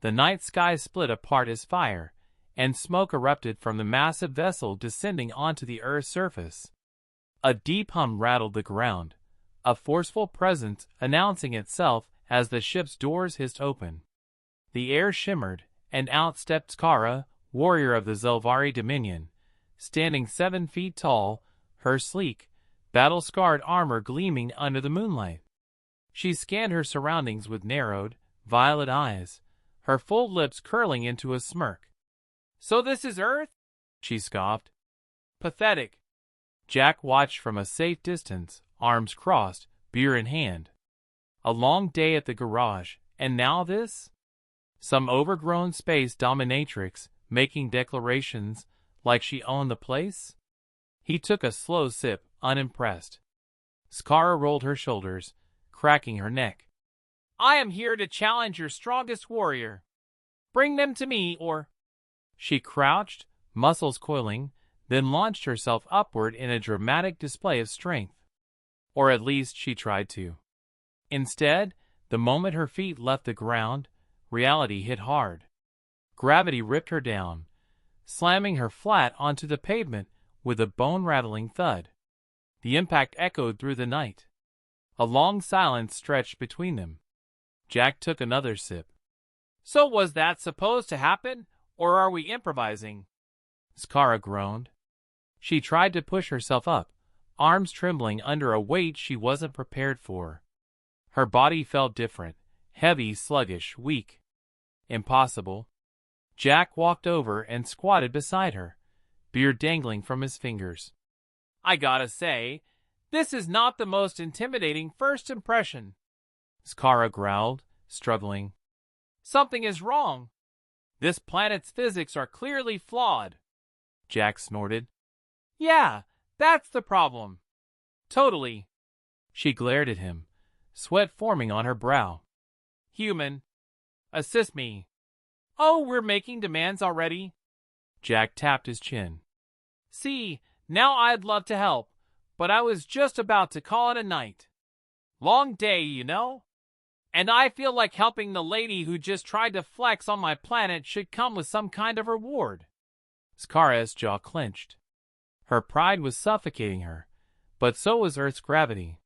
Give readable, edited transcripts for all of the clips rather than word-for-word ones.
The night sky split apart as fire, and smoke erupted from the massive vessel descending onto the Earth's surface. A deep hum rattled the ground, a forceful presence announcing itself as the ship's doors hissed open. The air shimmered, and out stepped Skara, warrior of the Zelvari Dominion, standing 7 feet tall, her sleek, battle-scarred armor gleaming under the moonlight. She scanned her surroundings with narrowed, violet eyes, her full lips curling into a smirk. "So this is Earth?" she scoffed. "Pathetic." Jack watched from a safe distance, arms crossed, beer in hand. A long day at the garage, and now this? Some overgrown space dominatrix making declarations like she owned the place? He took a slow sip, unimpressed. Skara rolled her shoulders, cracking her neck. "I am here to challenge your strongest warrior. Bring them to me, or—" She crouched, muscles coiling, then launched herself upward in a dramatic display of strength. Or at least she tried to. Instead, the moment her feet left the ground, reality hit hard. Gravity ripped her down, slamming her flat onto the pavement with a bone-rattling thud. The impact echoed through the night. A long silence stretched between them. Jack took another sip. "So was that supposed to happen, or are we improvising?" Skara groaned. She tried to push herself up, arms trembling under a weight she wasn't prepared for. Her body felt different, heavy, sluggish, weak. Impossible. Jack walked over and squatted beside her, beer dangling from his fingers. "I gotta say, this is not the most intimidating first impression," Skara growled, struggling. "Something is wrong. This planet's physics are clearly flawed." Jack snorted. "Yeah, that's the problem." "Totally." She glared at him, sweat forming on her brow. "Human, assist me." "Oh, we're making demands already?" Jack tapped his chin. "See, now I'd love to help, but I was just about to call it a night. Long day, you know? And I feel like helping the lady who just tried to flex on my planet should come with some kind of reward." Skara's jaw clenched. Her pride was suffocating her, but so was Earth's gravity.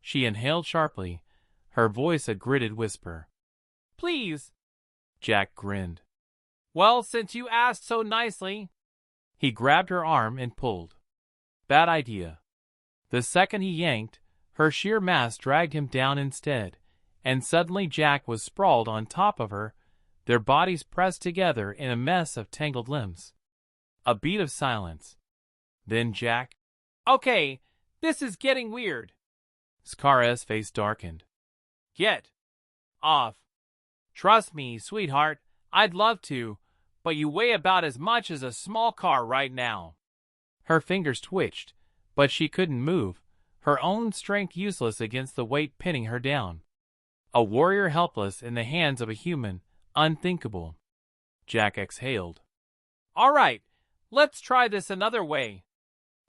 She inhaled sharply, her voice a gritted whisper. "Please." Jack grinned. "Well, since you asked so nicely." He grabbed her arm and pulled. Bad idea. The second he yanked, her sheer mass dragged him down instead, and suddenly Jack was sprawled on top of her, their bodies pressed together in a mess of tangled limbs. A beat of silence. Then Jack, "Okay, this is getting weird." Skara's face darkened. "Get off. Trust me, sweetheart, I'd love to, but you weigh about as much as a small car right now." Her fingers twitched, but she couldn't move, her own strength useless against the weight pinning her down. A warrior helpless in the hands of a human, unthinkable. Jack exhaled. "All right, let's try this another way."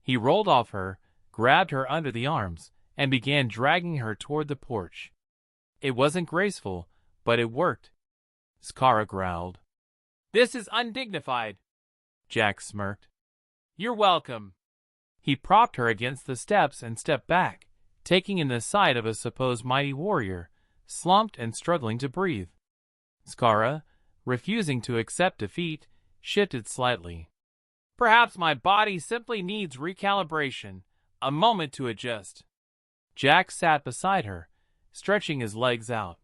He rolled off her, grabbed her under the arms, and began dragging her toward the porch. It wasn't graceful, but it worked. Skara growled. "This is undignified." Jack smirked. "You're welcome." He propped her against the steps and stepped back, taking in the sight of a supposed mighty warrior, slumped and struggling to breathe. Skara, refusing to accept defeat, shifted slightly. "Perhaps my body simply needs recalibration, a moment to adjust." Jack sat beside her, stretching his legs out.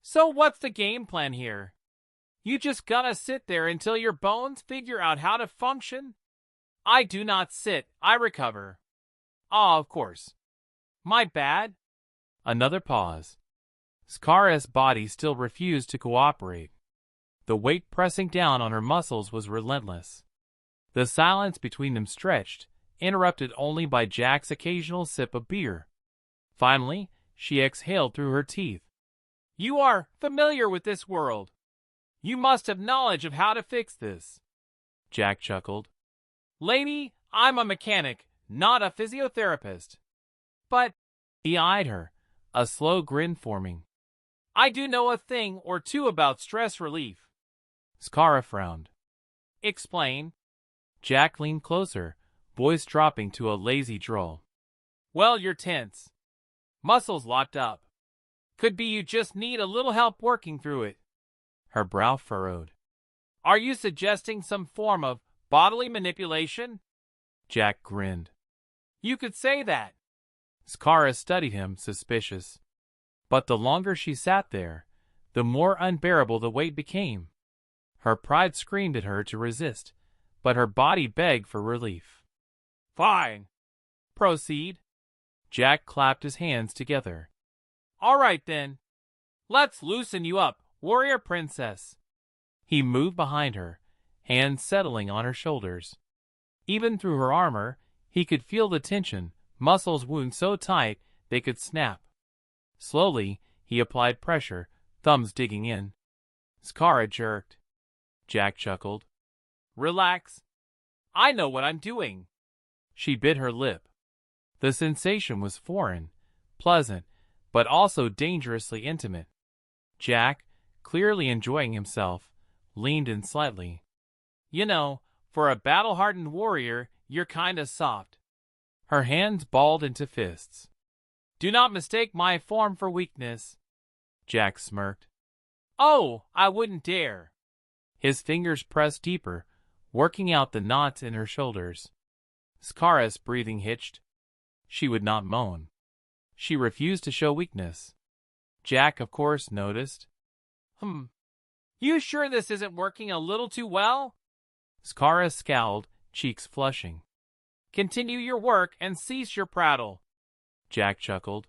"So what's the game plan here? You just gonna sit there until your bones figure out how to function?" "I do not sit, I recover." "Ah, of course. My bad." Another pause. Skara's body still refused to cooperate. The weight pressing down on her muscles was relentless. The silence between them stretched, interrupted only by Jack's occasional sip of beer. Finally, she exhaled through her teeth. "You are familiar with this world. You must have knowledge of how to fix this." Jack chuckled. "Lady, I'm a mechanic, not a physiotherapist." "But—" he eyed her, a slow grin forming. I do know a thing or two about stress relief. Skara frowned. Explain. Jack leaned closer, voice dropping to a lazy drawl. Well, you're tense. Muscles locked up. Could be you just need a little help working through it. Her brow furrowed. Are you suggesting some form of bodily manipulation? Jack grinned. You could say that. Skara studied him, suspicious. But the longer she sat there, the more unbearable the weight became. Her pride screamed at her to resist, but her body begged for relief. Fine. Proceed. Jack clapped his hands together. All right then. Let's loosen you up, warrior princess. He moved behind her, hands settling on her shoulders. Even through her armor, he could feel the tension, muscles wound so tight they could snap. Slowly, he applied pressure, thumbs digging in. Skara jerked. Jack chuckled. Relax. I know what I'm doing. She bit her lip. The sensation was foreign, pleasant, but also dangerously intimate. Jack, clearly enjoying himself, leaned in slightly. You know, for a battle-hardened warrior, you're kinda soft. Her hands balled into fists. Do not mistake my form for weakness. Jack smirked. Oh, I wouldn't dare. His fingers pressed deeper, working out the knots in her shoulders. Skara's breathing hitched. She would not moan. She refused to show weakness. Jack, of course, noticed. You sure this isn't working a little too well? Skara scowled, cheeks flushing. Continue your work and cease your prattle. Jack chuckled.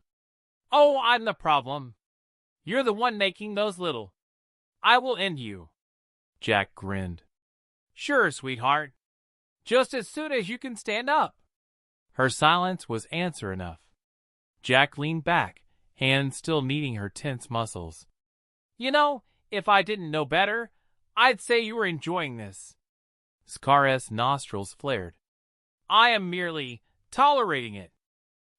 Oh, I'm the problem. You're the one making those little. I will end you. Jack grinned. Sure, sweetheart. Just as soon as you can stand up. Her silence was answer enough. Jack leaned back, hands still kneading her tense muscles. You know, if I didn't know better, I'd say you were enjoying this. Skara's nostrils flared. I am merely tolerating it.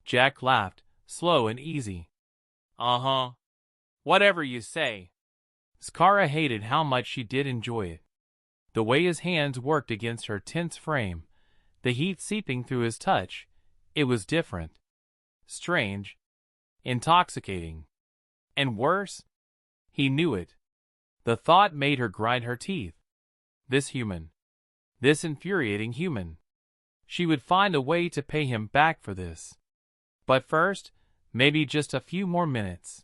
Jack laughed, slow and easy. Uh-huh. Whatever you say. Skara hated how much she did enjoy it. The way his hands worked against her tense frame, the heat seeping through his touch, it was different. Strange. Intoxicating. And worse, he knew it. The thought made her grind her teeth. This human. This infuriating human. She would find a way to pay him back for this. But first, maybe just a few more minutes.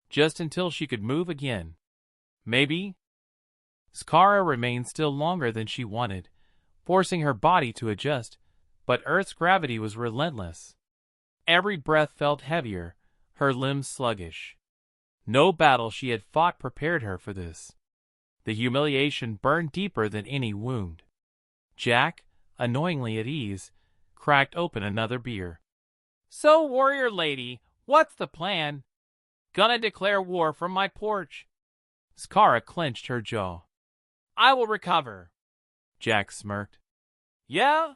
Just until she could move again. Maybe. Skara remained still longer than she wanted, forcing her body to adjust, but Earth's gravity was relentless. Every breath felt heavier, her limbs sluggish. No battle she had fought prepared her for this. The humiliation burned deeper than any wound. Jack, annoyingly at ease, cracked open another beer. So, warrior lady, what's the plan? Gonna declare war from my porch. Skara clenched her jaw. I will recover. Jack smirked. Yeah?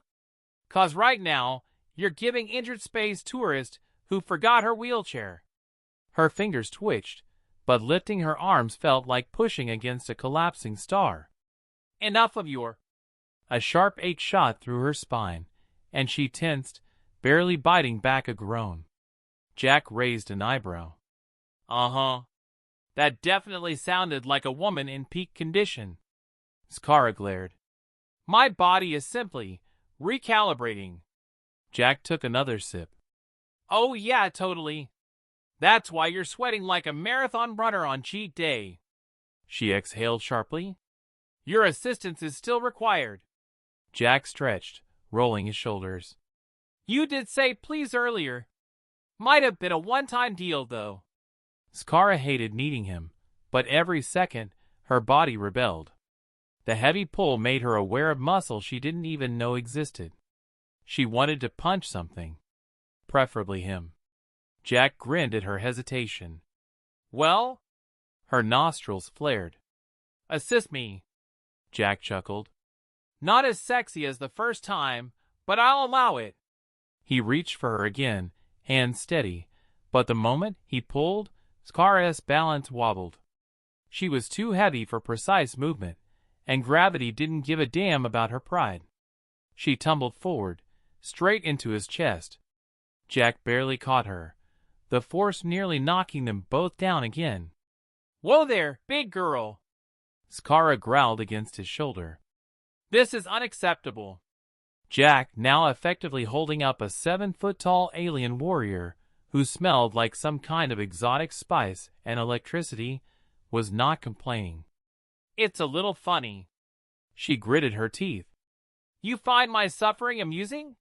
'Cause right now, you're giving injured space tourist who forgot her wheelchair. Her fingers twitched, but lifting her arms felt like pushing against a collapsing star. Enough of your... A sharp ache shot through her spine, and she tensed, barely biting back a groan. Jack raised an eyebrow. Uh-huh. That definitely sounded like a woman in peak condition. Skara glared. My body is simply recalibrating. Jack took another sip. Oh yeah, totally. That's why you're sweating like a marathon runner on cheat day. She exhaled sharply. Your assistance is still required. Jack stretched, rolling his shoulders. You did say please earlier. Might have been a one-time deal, though. Skara hated needing him, but every second, her body rebelled. The heavy pull made her aware of muscle she didn't even know existed. She wanted to punch something. Preferably him. Jack grinned at her hesitation. Well? Her nostrils flared. Assist me. Jack chuckled. Not as sexy as the first time, but I'll allow it. He reached for her again, hands steady, but the moment he pulled, Skara's balance wobbled. She was too heavy for precise movement, and gravity didn't give a damn about her pride. She tumbled forward, straight into his chest. Jack barely caught her, the force nearly knocking them both down again. "Whoa there, big girl!" Skara growled against his shoulder. "This is unacceptable." Jack, now effectively holding up a 7-foot-tall alien warrior who smelled like some kind of exotic spice and electricity, was not complaining. "It's a little funny." She gritted her teeth. "You find my suffering amusing?"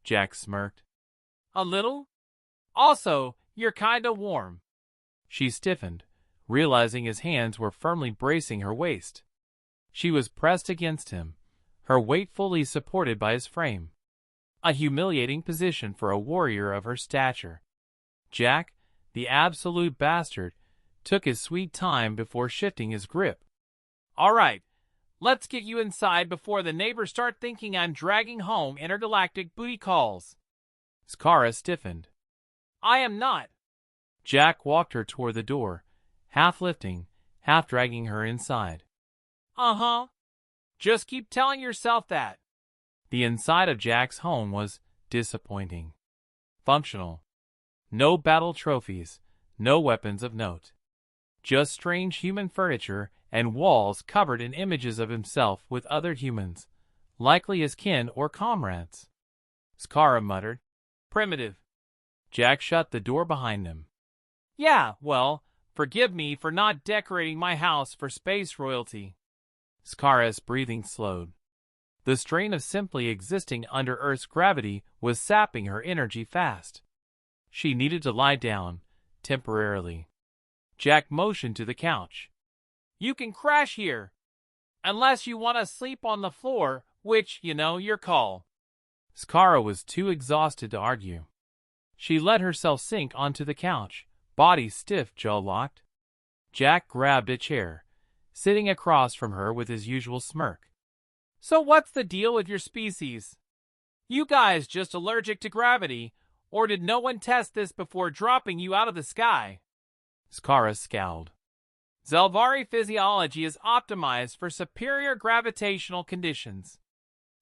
Jack smirked. "A little? Also, you're kinda warm." She stiffened, realizing his hands were firmly bracing her waist. She was pressed against him, her weight fully supported by his frame. A humiliating position for a warrior of her stature. Jack, the absolute bastard, took his sweet time before shifting his grip. "All right, let's get you inside before the neighbors start thinking I'm dragging home intergalactic booty calls." Skara stiffened. "I am not." Jack walked her toward the door, half lifting, half dragging her inside. "Uh-huh. Just keep telling yourself that." The inside of Jack's home was disappointing. Functional. No battle trophies, no weapons of note. Just strange human furniture and walls covered in images of himself with other humans, likely his kin or comrades. Skara muttered, "Primitive." Jack shut the door behind him. "Yeah, well, forgive me for not decorating my house for space royalty." Skara's breathing slowed. The strain of simply existing under Earth's gravity was sapping her energy fast. She needed to lie down, temporarily. Jack motioned to the couch. "You can crash here. Unless you want to sleep on the floor, which, your call." Skara was too exhausted to argue. She let herself sink onto the couch, body stiff, jaw locked. Jack grabbed a chair, sitting across from her with his usual smirk. "So what's the deal with your species? You guys just allergic to gravity, or did no one test this before dropping you out of the sky?" Skara scowled. "Zelvari physiology is optimized for superior gravitational conditions.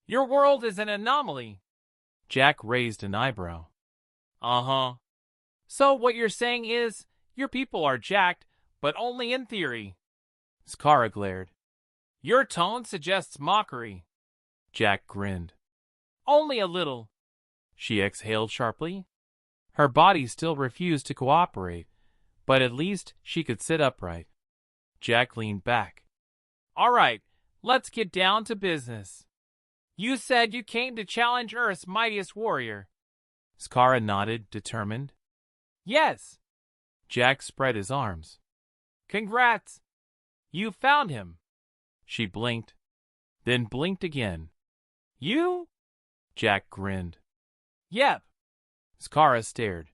Your world is an anomaly." Jack raised an eyebrow. "Uh-huh. So what you're saying is, your people are jacked, but only in theory." Skara glared. "Your tone suggests mockery." Jack grinned. "Only a little." She exhaled sharply. Her body still refused to cooperate, but at least she could sit upright. Jack leaned back. "All right, let's get down to business. You said you came to challenge Earth's mightiest warrior." Skara nodded, determined. "Yes." Jack spread his arms. "Congrats. You found him." She blinked, then blinked again. "You?" Jack grinned. "Yep." Skara stared.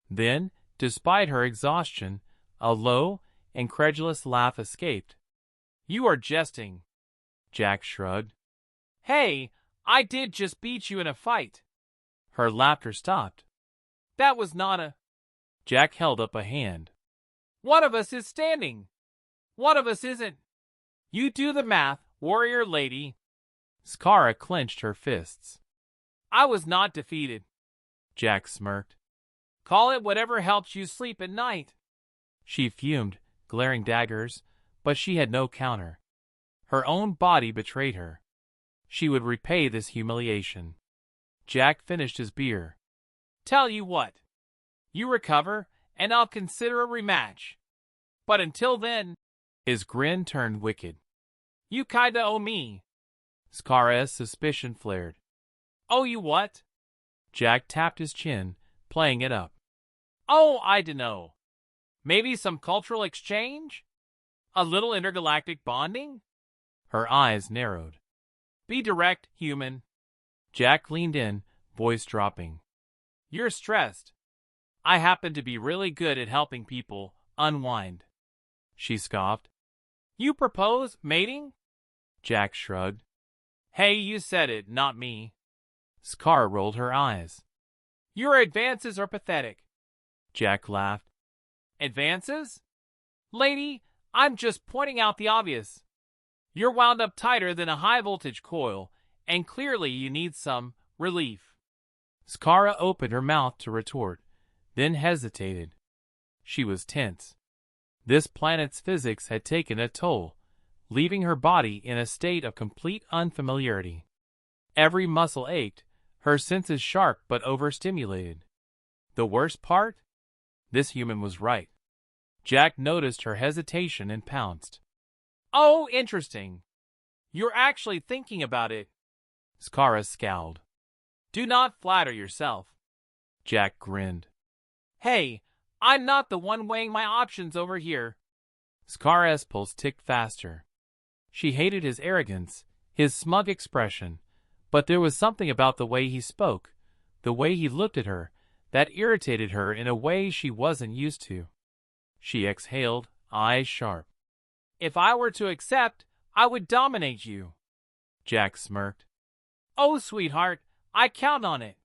Then, despite her exhaustion, a low, incredulous laugh escaped. "You are jesting." Jack shrugged. "Hey, I did just beat you in a fight." Her laughter stopped. "That was not a—" Jack held up a hand. "One of us is standing. One of us isn't. You do the math, warrior lady." Skara clenched her fists. "I was not defeated." Jack smirked. "Call it whatever helps you sleep at night." She fumed, glaring daggers, but she had no counter. Her own body betrayed her. She would repay this humiliation. Jack finished his beer. "Tell you what. You recover, and I'll consider a rematch. But until then—" His grin turned wicked. "You kinda owe me." Skara's suspicion flared. "Owe you what?" Jack tapped his chin, playing it up. "Oh, I dunno. Maybe some cultural exchange? A little intergalactic bonding?" Her eyes narrowed. "Be direct, human." Jack leaned in, voice dropping. "You're stressed. I happen to be really good at helping people unwind." She scoffed. "You propose mating?" Jack shrugged. "Hey, you said it, not me." Skara rolled her eyes. "Your advances are pathetic." Jack laughed. Advances? Lady, I'm just pointing out the obvious. You're wound up tighter than a high-voltage coil, and clearly you need some relief. Skara opened her mouth to retort, then hesitated. She was tense. This planet's physics had taken a toll, leaving her body in a state of complete unfamiliarity. Every muscle ached, her senses sharp but overstimulated. The worst part? This human was right. Jack noticed her hesitation and pounced. Oh, interesting. You're actually thinking about it. Skara scowled. Do not flatter yourself. Jack grinned. Hey, I'm not the one weighing my options over here. Skara's pulse ticked faster. She hated his arrogance, his smug expression, but there was something about the way he spoke, the way he looked at her, that irritated her in a way she wasn't used to. She exhaled, eyes sharp. If I were to accept, I would dominate you. Jack smirked. Oh, sweetheart, I count on it.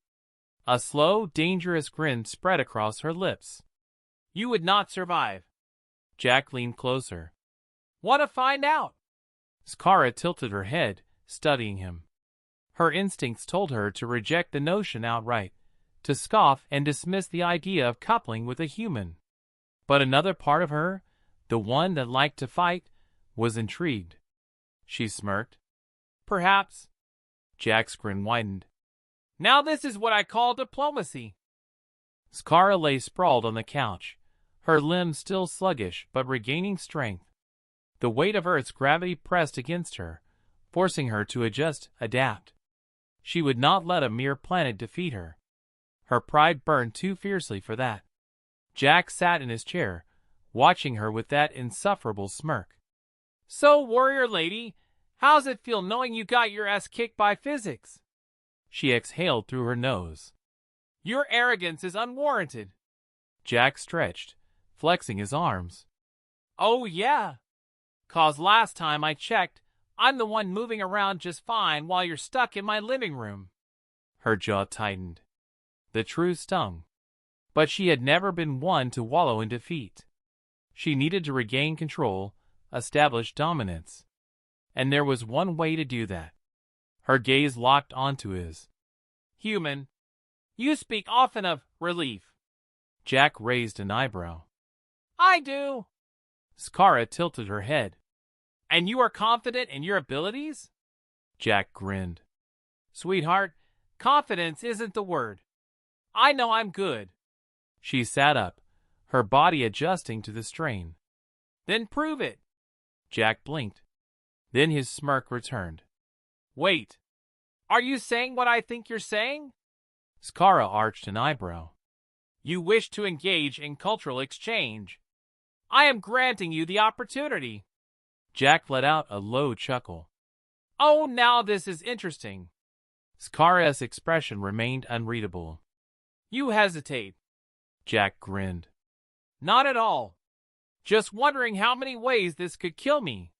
A slow, dangerous grin spread across her lips. You would not survive. Jack leaned closer. Want to find out? Skara tilted her head, studying him. Her instincts told her to reject the notion outright, to scoff and dismiss the idea of coupling with a human. But another part of her, the one that liked to fight, was intrigued. She smirked. Perhaps. Jack's grin widened. Now this is what I call diplomacy. Skara lay sprawled on the couch, her limbs still sluggish but regaining strength. The weight of Earth's gravity pressed against her, forcing her to adapt. She would not let a mere planet defeat her. Her pride burned too fiercely for that. Jack sat in his chair, watching her with that insufferable smirk. So, warrior lady, how's it feel knowing you got your ass kicked by physics? She exhaled through her nose. Your arrogance is unwarranted. Jack stretched, flexing his arms. Oh yeah. 'Cause last time I checked, I'm the one moving around just fine while you're stuck in my living room. Her jaw tightened. The truth stung. But she had never been one to wallow in defeat. She needed to regain control, establish dominance. And there was one way to do that. Her gaze locked onto his. Human, you speak often of relief. Jack raised an eyebrow. I do. Skara tilted her head. And you are confident in your abilities? Jack grinned. Sweetheart, confidence isn't the word. I know I'm good. She sat up, her body adjusting to the strain. Then prove it. Jack blinked. Then his smirk returned. Wait. Are you saying what I think you're saying? Skara arched an eyebrow. You wish to engage in cultural exchange. I am granting you the opportunity. Jack let out a low chuckle. Oh, now this is interesting. Skara's expression remained unreadable. You hesitate. Jack grinned. Not at all. Just wondering how many ways this could kill me.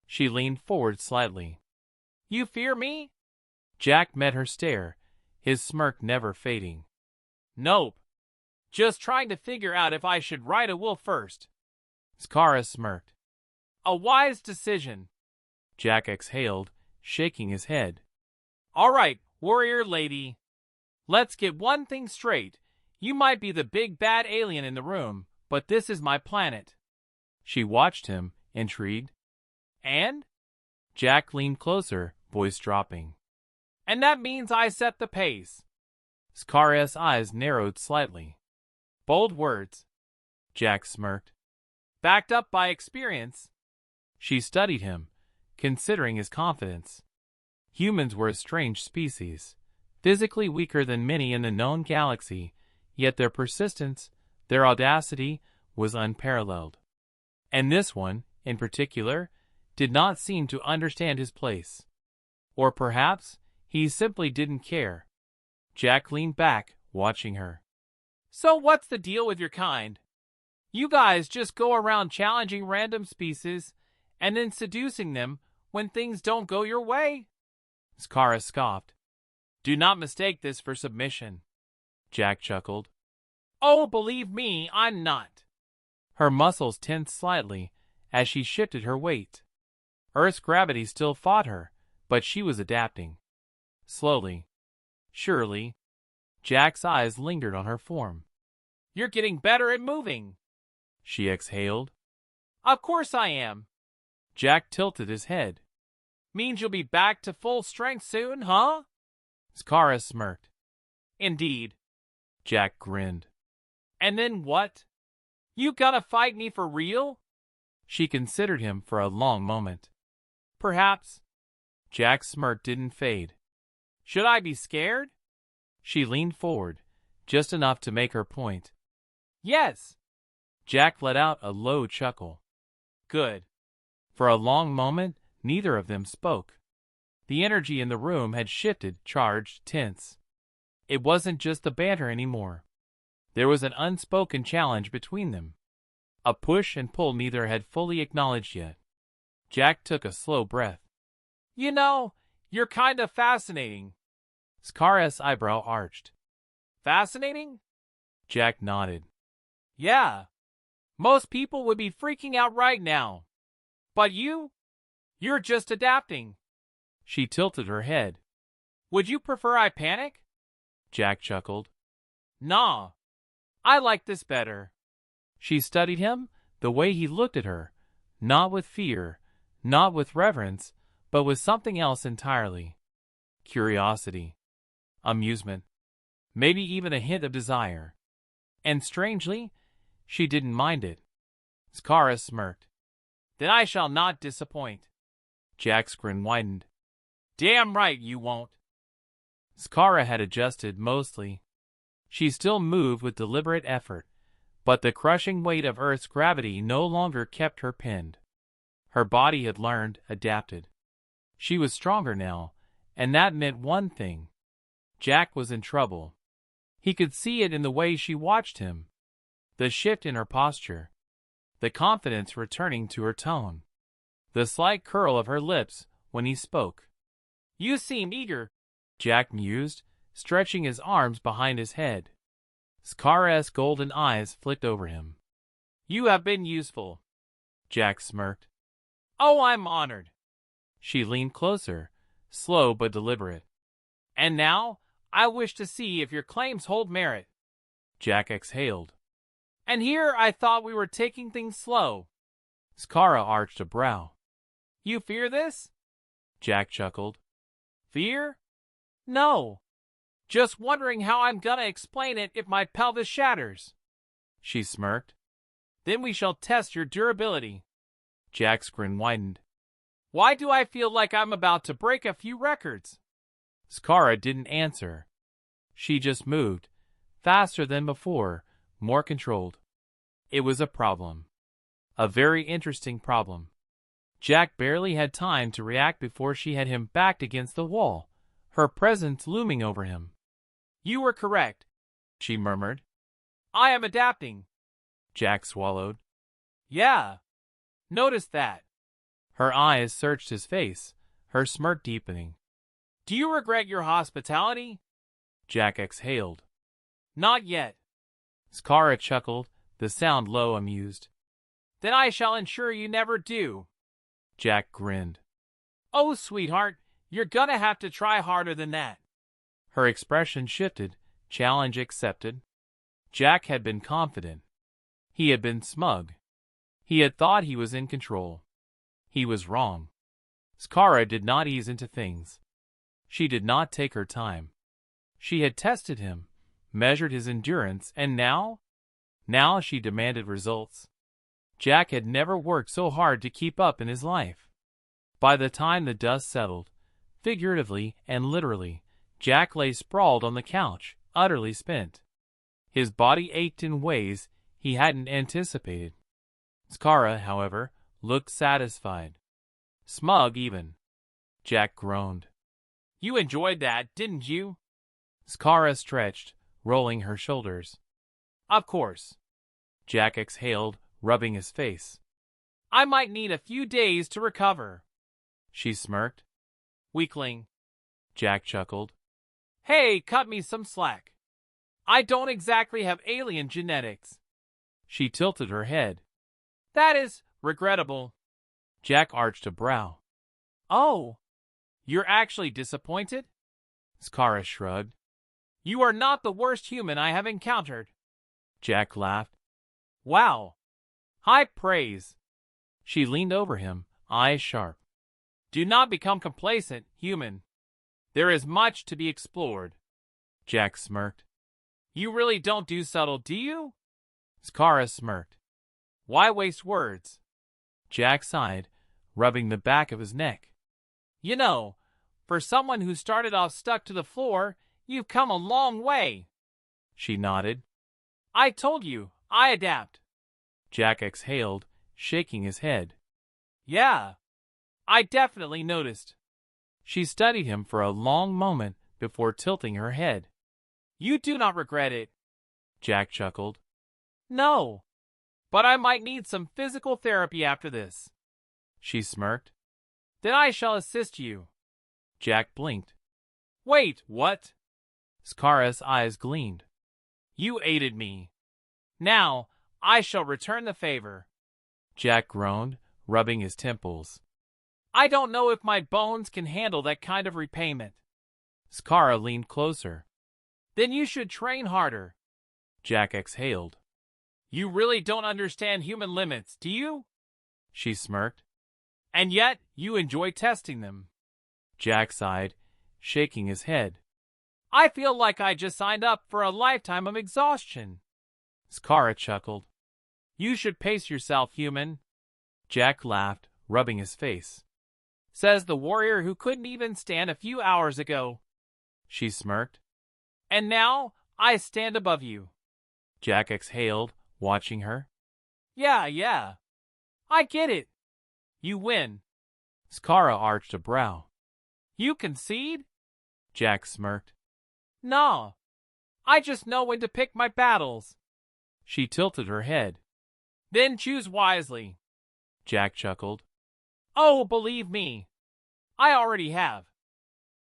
She leaned forward slightly. You fear me? Jack met her stare, his smirk never fading. Nope. Just trying to figure out if I should write a will first. Skara smirked. A wise decision. Jack exhaled, shaking his head. All right, warrior lady. Let's get one thing straight. You might be the big bad alien in the room, but this is my planet. She watched him, intrigued. And? Jack leaned closer, voice dropping. And that means I set the pace. Skara's eyes narrowed slightly. Bold words. Jack smirked. Backed up by experience. She studied him, considering his confidence. Humans were a strange species, physically weaker than many in the known galaxy, yet their persistence, their audacity, was unparalleled. And this one, in particular, did not seem to understand his place. Or perhaps he simply didn't care. Jack leaned back, watching her. So what's the deal with your kind? You guys just go around challenging random species and then seducing them when things don't go your way? Skara scoffed. Do not mistake this for submission. Jack chuckled. Oh, believe me, I'm not. Her muscles tensed slightly as she shifted her weight. Earth's gravity still fought her, but she was adapting. Slowly. Surely. Jack's eyes lingered on her form. "You're getting better at moving," she exhaled. "Of course I am." Jack tilted his head. "Means you'll be back to full strength soon, huh?" Skaara smirked. "Indeed." Jack grinned. "And then what? You gonna fight me for real?" She considered him for a long moment. "Perhaps." Jack's smirk didn't fade. "Should I be scared?" She leaned forward, just enough to make her point. "Yes." Jack let out a low chuckle. "Good." For a long moment, neither of them spoke. The energy in the room had shifted, charged, tense. It wasn't just the banter anymore. There was an unspoken challenge between them. A push and pull neither had fully acknowledged yet. Jack took a slow breath. "You know, you're kind of fascinating." Skaara's eyebrow arched. "Fascinating?" Jack nodded. "Yeah. Most people would be freaking out right now. But you're just adapting." She tilted her head. "Would you prefer I panic?" Jack chuckled. "Nah. I like this better." She studied him, the way he looked at her, not with fear, not with reverence, but with something else entirely. Curiosity. Amusement. Maybe even a hint of desire. And strangely, she didn't mind it. Skaara smirked. "Then I shall not disappoint." Jack's grin widened. "Damn right you won't." Skaara had adjusted mostly. She still moved with deliberate effort, but the crushing weight of Earth's gravity no longer kept her pinned. Her body had learned, adapted. She was stronger now, and that meant one thing. Jack was in trouble. He could see it in the way she watched him. The shift in her posture. The confidence returning to her tone. The slight curl of her lips when he spoke. "You seem eager," Jack mused, stretching his arms behind his head. Skaara's golden eyes flicked over him. "You have been useful." Jack smirked. "Oh, I'm honored." She leaned closer, slow but deliberate. "And now, I wish to see if your claims hold merit." Jack exhaled. "And here I thought we were taking things slow." Skaara arched a brow. "You fear this?" Jack chuckled. "Fear? No. Just wondering how I'm gonna explain it if my pelvis shatters." She smirked. "Then we shall test your durability." Jack's grin widened. "Why do I feel like I'm about to break a few records?" Skaara didn't answer. She just moved, faster than before, more controlled. It was a problem. A very interesting problem. Jack barely had time to react before she had him backed against the wall, her presence looming over him. "You were correct," she murmured. "I am adapting." Jack swallowed. "Yeah. Noticed that." Her eyes searched his face, her smirk deepening. "Do you regret your hospitality?" Jack exhaled. "Not yet." Skaara chuckled, the sound low, amused. "Then I shall ensure you never do." Jack grinned. "Oh, sweetheart, you're gonna have to try harder than that." Her expression shifted, challenge accepted. Jack had been confident. He had been smug. He had thought he was in control. He was wrong. Skaara did not ease into things. She did not take her time. She had tested him, measured his endurance, and now she demanded results. Jack had never worked so hard to keep up in his life. By the time the dust settled, figuratively and literally, Jack lay sprawled on the couch, utterly spent. His body ached in ways he hadn't anticipated. Skaara, however, looked satisfied. Smug, even. Jack groaned. "You enjoyed that, didn't you?" Skaara stretched, rolling her shoulders. "Of course." Jack exhaled, rubbing his face. "I might need a few days to recover." She smirked. "Weakling." Jack chuckled. "Hey, cut me some slack. I don't exactly have alien genetics." She tilted her head. That is regrettable. Jack arched a brow. Oh, you're actually disappointed? Skara shrugged. You are not the worst human I have encountered. Jack laughed. Wow. High praise. She leaned over him, eyes sharp. Do not become complacent, human. There is much to be explored. Jack smirked. You really don't do subtle, do you? Skara smirked. Why waste words? Jack sighed, rubbing the back of his neck. You know, for someone who started off stuck to the floor, you've come a long way. She nodded. I told you, I adapt. Jack exhaled, shaking his head. Yeah, I definitely noticed. She studied him for a long moment before tilting her head. You do not regret it. Jack chuckled. No, but I might need some physical therapy after this. She smirked. Then I shall assist you. Jack blinked. Wait, what? Skara's eyes gleamed. You aided me. Now, I shall return the favor. Jack groaned, rubbing his temples. I don't know if my bones can handle that kind of repayment. Skara leaned closer. Then you should train harder. Jack exhaled. You really don't understand human limits, do you? She smirked. And yet, you enjoy testing them. Jack sighed, shaking his head. I feel like I just signed up for a lifetime of exhaustion. Skara chuckled. You should pace yourself, human. Jack laughed, rubbing his face. Says the warrior who couldn't even stand a few hours ago. She smirked. And now, I stand above you. Jack exhaled, watching her. Yeah. I get it. You win. Skara arched a brow. You concede? Jack smirked. No. I just know when to pick my battles. She tilted her head. Then choose wisely. Jack chuckled. Oh, believe me. I already have.